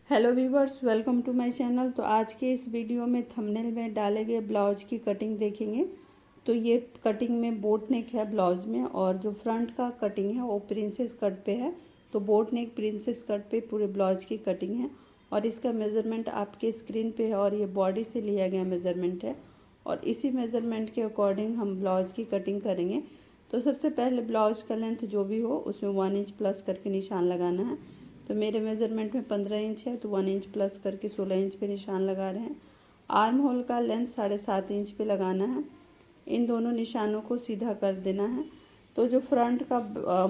Hello viewers, welcome to my channel. तो आज के इस वीडियो में थंबनेल में डाले गए ब्लाउज की कटिंग देखेंगे। तो ये कटिंग में बोट नेक है ब्लाउज में, और जो फ्रंट का कटिंग है वो प्रिंसेस कट पे है। तो बोट नेक प्रिंसेस कट पे पूरे ब्लाउज की कटिंग है, और इसका मेज़रमेंट आपके स्क्रीन पे है, और ये बॉडी से लिया गया मेज़रमेंट है, और इसी मेज़रमेंट के अकॉर्डिंग हम ब्लाउज की कटिंग करेंगे। तो सबसे पहले ब्लाउज का लेंथ जो भी हो उसमें 1 इंच प्लस करके निशान लगाना है। तो मेरे मेज़रमेंट में 15 इंच है, तो 1 इंच प्लस करके 16 इंच पे निशान लगा रहे हैं। आर्म होल का लेंथ 7.5 इंच पे लगाना है। इन दोनों निशानों को सीधा कर देना है। तो जो फ्रंट का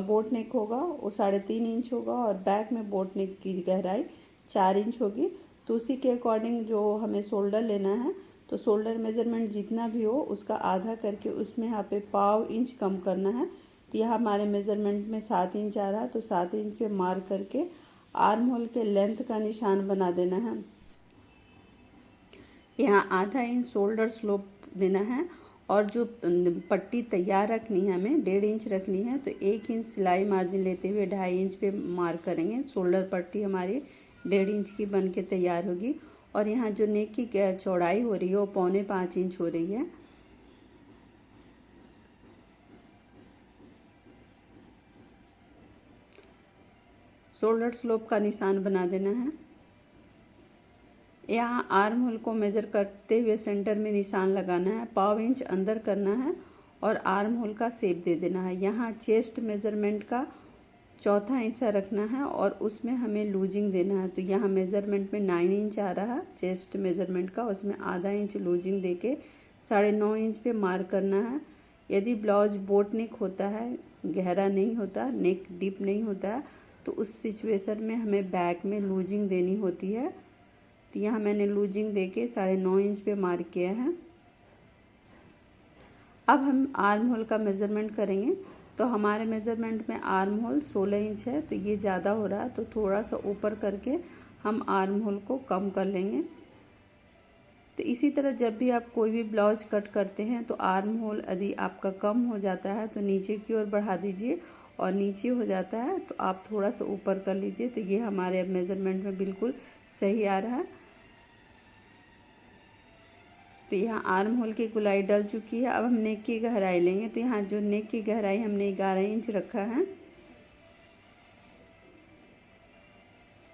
बोट नेक होगा वो 3.5 इंच होगा, और बैक में बोट नेक की गहराई 4 इंच होगी। तो उसी के अकॉर्डिंग जो हमें शोल्डर लेना है, तो शोल्डर मेज़रमेंट जितना भी हो उसका आधा करके उसमें यहाँ पे 1/4 इंच कम करना है। तो यहाँ हमारे मेज़रमेंट में 7 इंच आ रहा है, तो 7 इंच पे मार्क करके आर्म होल के लेंथ का निशान बना देना है। यहाँ आधा इंच शोल्डर स्लोप देना है, और जो पट्टी तैयार रखनी है हमें 1.5 इंच रखनी है। तो 1 इंच सिलाई मार्जिन लेते हुए 2.5 इंच पे मार्क करेंगे। शोल्डर पट्टी हमारी 1.5 इंच की बन के तैयार होगी, और यहाँ जो नेक की चौड़ाई हो रही है वो 4.25 इंच हो रही है। शोल्डर स्लोप का निशान बना देना है। यहाँ आर्म होल को मेज़र करते हुए सेंटर में निशान लगाना है, 1/4 इंच अंदर करना है, और आर्म होल का शेप दे देना है। यहाँ चेस्ट मेज़रमेंट का चौथा हिस्सा रखना है, और उसमें हमें लूजिंग देना है। तो यहाँ मेज़रमेंट में 9 इंच आ रहा चेस्ट मेज़रमेंट का, उसमें आधा इंच लूजिंग दे के 9.5 इंच पे मार्क करना है। यदि ब्लाउज बोट नेक होता है, गहरा नहीं होता, नेक डीप नहीं होता है, तो उस सिचुएशन में हमें बैक में लूजिंग देनी होती है। तो यहाँ मैंने लूजिंग देके 9.5 इंच पे मार्क किया है। अब हम आर्म होल का मेज़रमेंट करेंगे। तो हमारे मेज़रमेंट में आर्म होल 16 इंच है, तो ये ज़्यादा हो रहा है, तो थोड़ा सा ऊपर करके हम आर्म होल को कम कर लेंगे। तो इसी तरह जब भी आप कोई भी ब्लाउज कट करते हैं तो आर्म होल यदि आपका कम हो जाता है तो नीचे की ओर बढ़ा दीजिए, और नीचे हो जाता है तो आप थोड़ा सा ऊपर कर लीजिए। तो ये हमारे अब मेज़रमेंट में बिल्कुल सही आ रहा है। तो यहाँ आर्म होल की गुलाई डल चुकी है। अब हम नेक की गहराई लेंगे। तो यहाँ जो नेक की गहराई हमने 11 इंच रखा है,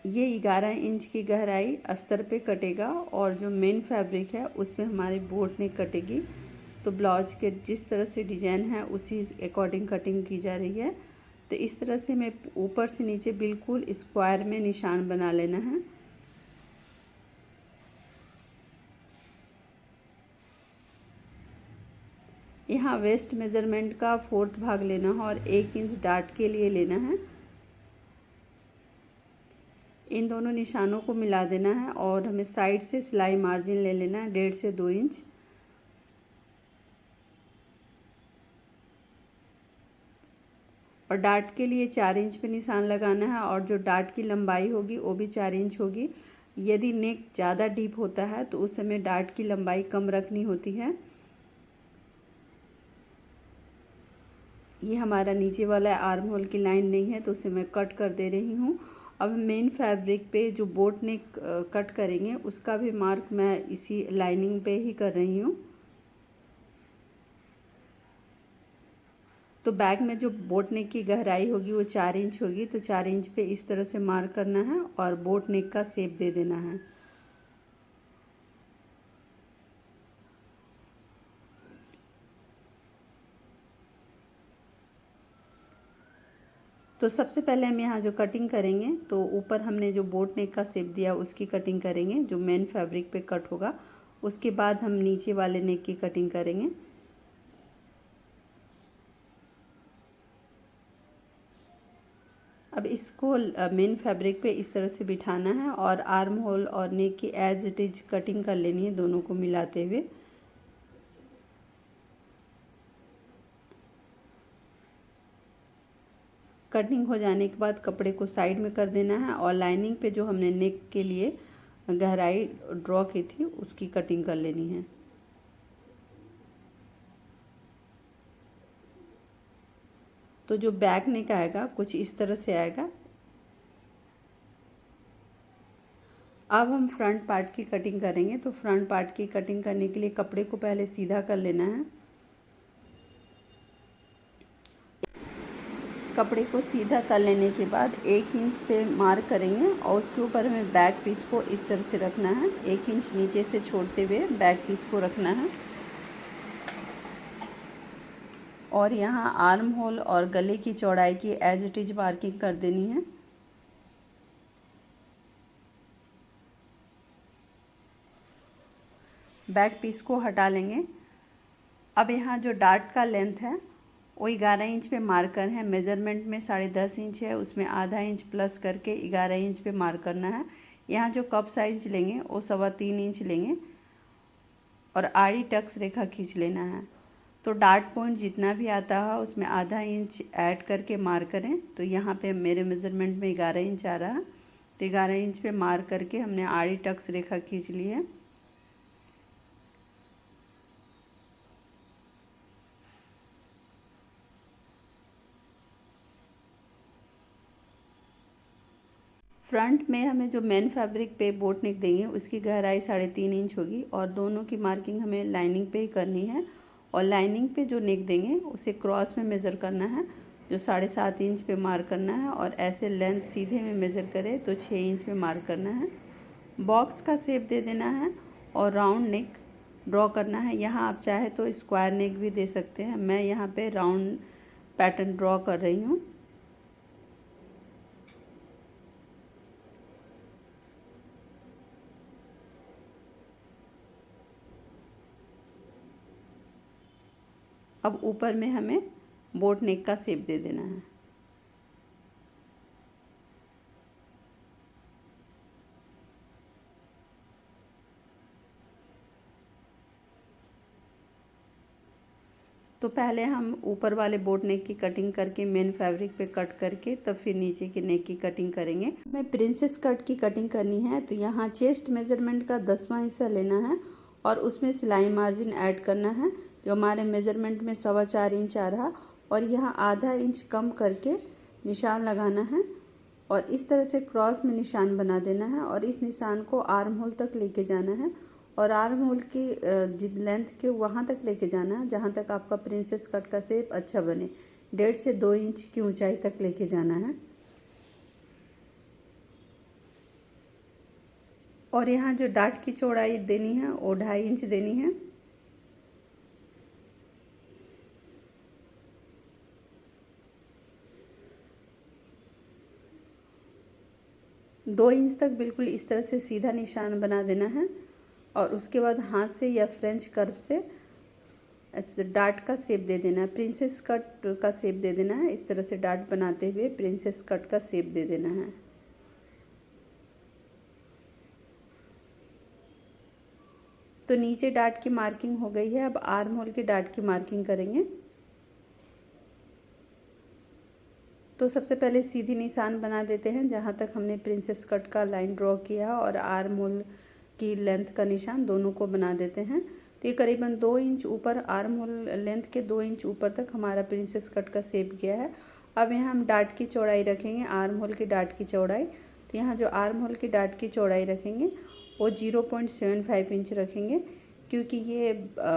ये 11 इंच की गहराई अस्तर पे कटेगा, और जो मेन फैब्रिक है उसमें हमारी बोट नेक कटेगी। तो ब्लाउज के जिस तरह से डिजाइन है उसी अकॉर्डिंग कटिंग की जा रही है। तो इस तरह से मैं ऊपर से नीचे बिल्कुल स्क्वायर में निशान बना लेना है। यहाँ वेस्ट मेज़रमेंट का 4th भाग लेना है, और 1 इंच डार्ट के लिए लेना है। इन दोनों निशानों को मिला देना है, और हमें साइड से सिलाई मार्जिन ले लेना है 1.5 से 2 इंच। और डार्ट के लिए 4 इंच पे निशान लगाना है, और जो डार्ट की लंबाई होगी वो भी 4 इंच होगी। यदि नेक ज़्यादा डीप होता है तो उस समय डार्ट की लंबाई कम रखनी होती है। ये हमारा नीचे वाला आर्म होल की लाइन नहीं है, तो उसे मैं कट कर दे रही हूँ। अब मेन फैब्रिक पे जो बोट नेक कट करेंगे उसका भी मार्क मैं इसी लाइनिंग पे ही कर रही हूँ। तो बैक में जो बोट नेक की गहराई होगी वो 4 इंच होगी। तो 4 इंच पे इस तरह से मार्क करना है, और बोट नेक का शेप दे देना है। तो सबसे पहले हम यहाँ जो कटिंग करेंगे, तो ऊपर हमने जो बोट नेक का शेप दिया उसकी कटिंग करेंगे, जो मेन फैब्रिक पे कट होगा। उसके बाद हम नीचे वाले नेक की कटिंग करेंगे। अब इसको मेन फैब्रिक पे इस तरह से बिठाना है, और आर्म होल और नेक की एज इट इज कटिंग कर लेनी है, दोनों को मिलाते हुए। कटिंग हो जाने के बाद कपड़े को साइड में कर देना है, और लाइनिंग पे जो हमने नेक के लिए गहराई ड्रॉ की थी उसकी कटिंग कर लेनी है। तो जो बैक नेक आएगा कुछ इस तरह से आएगा। अब हम फ्रंट पार्ट की कटिंग करेंगे। तो फ्रंट पार्ट की कटिंग करने के लिए कपड़े को पहले सीधा कर लेना है। कपड़े को सीधा कर लेने के बाद 1 इंच पे मार्क करेंगे और उसके ऊपर हमें बैक पीस को इस तरह से रखना है। 1 इंच नीचे से छोड़ते हुए बैक पीस को रखना है और यहाँ आर्म होल और गले की चौड़ाई की एज इट इज मार्किंग कर देनी है। बैक पीस को हटा लेंगे। अब यहाँ जो डार्ट का लेंथ है वो 11 इंच पे मार्कर है। मेज़रमेंट में 10.5 इंच है, उसमें आधा इंच प्लस करके 11 इंच पे मार्क करना है। यहाँ जो कप साइज लेंगे वो 3.25 इंच लेंगे और आड़ी टक्स रेखा खींच लेना है। तो डार्ट पॉइंट जितना भी आता है उसमें आधा इंच ऐड करके मार्क करें। तो यहाँ पे मेरे मेज़रमेंट में 11 इंच आ रहा है, तो 11 इंच पे मार्क करके हमने आड़ी टक्स रेखा खींच ली है। फ्रंट में हमें जो मेन फैब्रिक पे बोट नेक देंगे उसकी गहराई 3.5 इंच होगी और दोनों की मार्किंग हमें लाइनिंग पे ही करनी है। और लाइनिंग पे जो नेक देंगे उसे क्रॉस में मेज़र करना है, जो 7.5 इंच पे मार्क करना है। और ऐसे लेंथ सीधे में मेज़र करें तो 6 इंच पे मार्क करना है। बॉक्स का शेप दे देना है और राउंड नेक ड्रॉ करना है। यहाँ आप चाहे तो स्क्वायर नेक भी दे सकते हैं। मैं यहाँ पे राउंड पैटर्न ड्रॉ कर रही हूँ। अब ऊपर में हमें बोट नेक का शेप दे देना है। तो पहले हम ऊपर वाले बोट नेक की कटिंग करके मेन फैब्रिक पे कट करके तब फिर नीचे के नेक की कटिंग करेंगे। हमें प्रिंसेस कट की कटिंग करनी है। तो यहाँ चेस्ट मेजरमेंट का 10वां हिस्सा लेना है और उसमें सिलाई मार्जिन ऐड करना है, जो हमारे मेजरमेंट में 4.25 इंच आ रहा। और यहाँ आधा इंच कम करके निशान लगाना है और इस तरह से क्रॉस में निशान बना देना है और इस निशान को आर्म होल तक लेके जाना है और आर्म होल की लेंथ के वहाँ तक लेके जाना है जहाँ तक आपका प्रिंसेस कट का शेप अच्छा बने। 1.5 से 2 इंच की ऊंचाई तक लेके जाना है। और यहाँ जो डाट की चौड़ाई देनी है वो 2.5 इंच देनी है। दो इंच तक बिल्कुल इस तरह से सीधा निशान बना देना है और उसके बाद हाथ से या फ्रेंच कर्व से डाट का शेप दे देना है। प्रिंसेस कट का शेप दे देना है। इस तरह से डाट बनाते हुए प्रिंसेस कट का शेप दे देना है। तो नीचे डाट की मार्किंग हो गई है। अब आर्म होल के डाट की मार्किंग करेंगे। तो सबसे पहले सीधी निशान बना देते हैं जहाँ तक हमने प्रिंसेस कट का लाइन ड्रॉ किया और आर्म होल की लेंथ का निशान दोनों को बना देते हैं। तो ये करीबन 2 इंच ऊपर आर्म होल लेंथ के 2 इंच ऊपर तक हमारा प्रिंसेस कट का शेप गया है। अब यहाँ हम डाट की चौड़ाई रखेंगे, आर्म होल की डाट की चौड़ाई। तो यहाँ जो आर्म होल की डाट की चौड़ाई रखेंगे वो 0.75 इंच रखेंगे, क्योंकि ये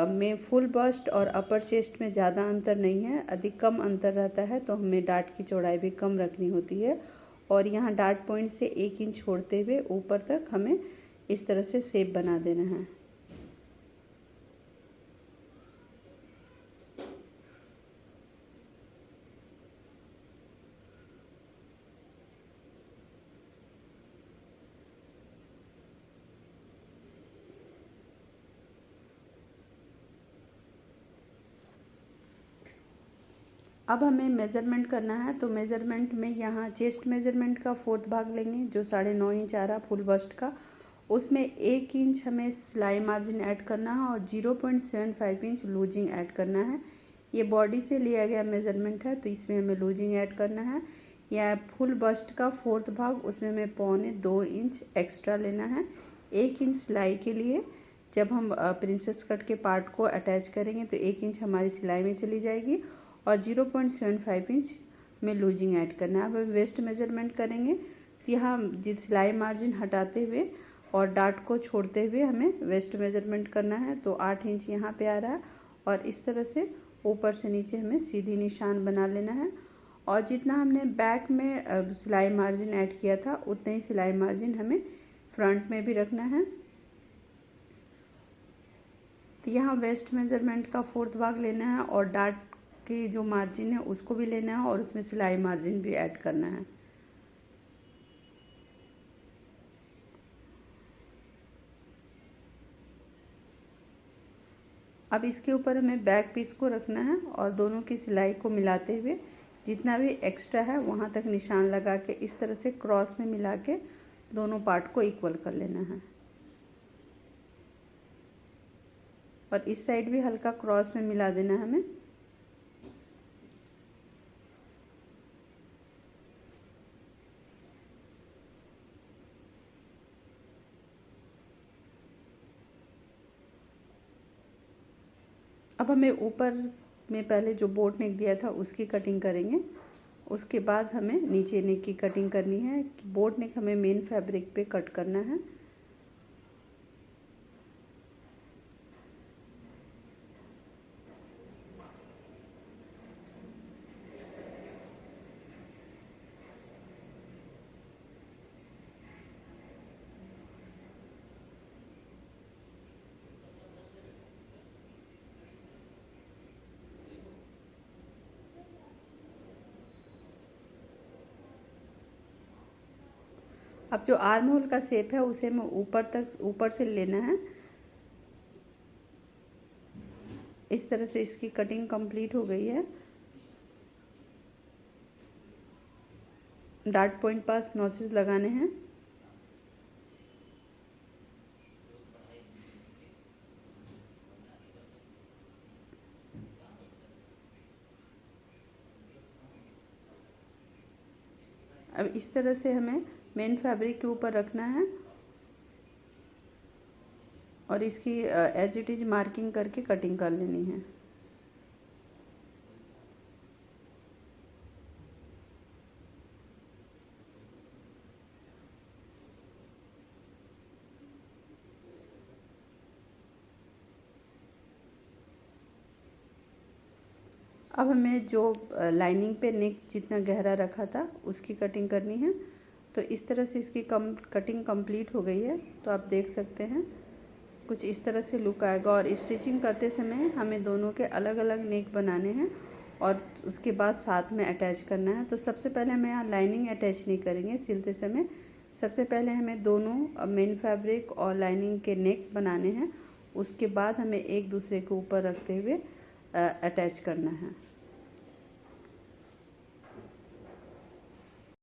में फुल बस्ट और अपर चेस्ट में ज़्यादा अंतर नहीं है, अधिक कम अंतर रहता है, तो हमें डाट की चौड़ाई भी कम रखनी होती है। और यहाँ डाट पॉइंट से 1 इंच छोड़ते हुए ऊपर तक हमें इस तरह से शेप बना देना है। अब हमें मेज़रमेंट करना है। तो मेज़रमेंट में यहाँ चेस्ट मेज़रमेंट का 4th भाग लेंगे, जो 9.5 इंच आ रहा फुल बस्ट का। उसमें 1 इंच हमें सिलाई मार्जिन ऐड करना है और 0.75 इंच लूजिंग ऐड करना है। ये बॉडी से लिया गया मेज़रमेंट है, तो इसमें हमें लूजिंग ऐड करना है। या फुल बस्ट का 4th भाग, उसमें हमें 1.25 इंच एक्स्ट्रा लेना है। 1 इंच सिलाई के लिए जब हम प्रिंसेस कट के पार्ट को अटैच करेंगे तो 1 इंच हमारी सिलाई में चली जाएगी और 0.75 इंच में लूजिंग ऐड करना है। अब हम वेस्ट मेजरमेंट करेंगे। तो यहाँ सिलाई मार्जिन हटाते हुए और डार्ट को छोड़ते हुए हमें वेस्ट मेजरमेंट करना है। तो 8 इंच यहाँ पे आ रहा है और इस तरह से ऊपर से नीचे हमें सीधी निशान बना लेना है। और जितना हमने बैक में सिलाई मार्जिन ऐड किया था उतना ही सिलाई मार्जिन हमें फ्रंट में भी रखना है। तो यहाँ वेस्ट मेजरमेंट का 4th भाग लेना है और डार्ट की जो मार्जिन है उसको भी लेना है और उसमें सिलाई मार्जिन भी ऐड करना है। अब इसके ऊपर हमें बैक पीस को रखना है और दोनों की सिलाई को मिलाते हुए जितना भी एक्स्ट्रा है वहाँ तक निशान लगा के इस तरह से क्रॉस में मिला के दोनों पार्ट को इक्वल कर लेना है। और इस साइड भी हल्का क्रॉस में मिला देना है हमें। अब हमें ऊपर में पहले जो बोट नेक दिया था उसकी कटिंग करेंगे, उसके बाद हमें नीचे नेक की कटिंग करनी है। बोट नेक हमें मेन फैब्रिक पे कट करना है। अब जो आर्म होल का शेप है उसे हमें ऊपर से लेना है। इस तरह से इसकी कटिंग कंप्लीट हो गई है। डार्ट पॉइंट पास नॉचेस लगाने हैं। अब इस तरह से हमें मेन फैब्रिक के ऊपर रखना है और इसकी एज इट इज मार्किंग करके कटिंग कर लेनी है। अब हमें जो लाइनिंग पे नेक जितना गहरा रखा था उसकी कटिंग करनी है। तो इस तरह से इसकी कटिंग कंप्लीट हो गई है। तो आप देख सकते हैं कुछ इस तरह से लुक आएगा। और स्टिचिंग करते समय हमें दोनों के अलग अलग नेक बनाने हैं और उसके बाद साथ में अटैच करना है। तो सबसे पहले हमें यहाँ लाइनिंग अटैच नहीं करेंगे सिलते समय। सबसे पहले हमें दोनों मेन फैब्रिक और लाइनिंग के नेक बनाने हैं, उसके बाद हमें एक दूसरे के ऊपर रखते हुए अटैच करना है।